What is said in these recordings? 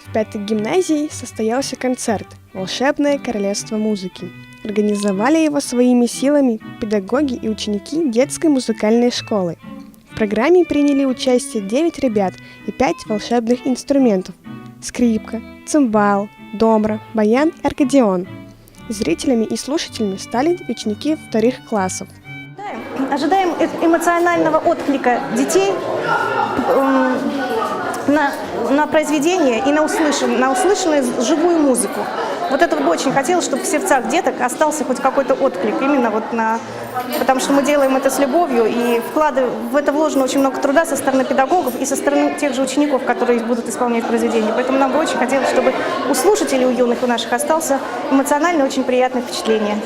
В 5-й гимназии состоялся концерт «Волшебное королевство музыки». Организовали его своими силами педагоги и ученики детской музыкальной школы. В программе приняли участие 9 ребят и 5 волшебных инструментов – скрипка, цимбал, домбра, баян и аккордеон. Зрителями и слушателями стали ученики 2-х классов. Ожидаем эмоционального отклика детей на произведение и на услышанную живую музыку. Вот это бы очень хотелось, чтобы в сердцах деток остался хоть какой-то отклик, именно потому что мы делаем это с любовью, и в это вложено очень много труда со стороны педагогов и со стороны тех же учеников, которые будут исполнять произведения. Поэтому нам бы очень хотелось, чтобы у слушателей, у юных, у наших остался эмоционально очень приятное впечатление.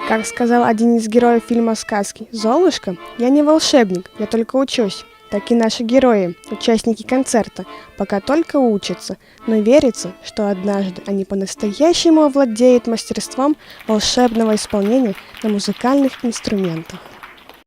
Как сказал один из героев фильма сказки «Золушка», «Я не волшебник, я только учусь». Так и наши герои, участники концерта, пока только учатся, но верится, что однажды они по-настоящему овладеют мастерством волшебного исполнения на музыкальных инструментах.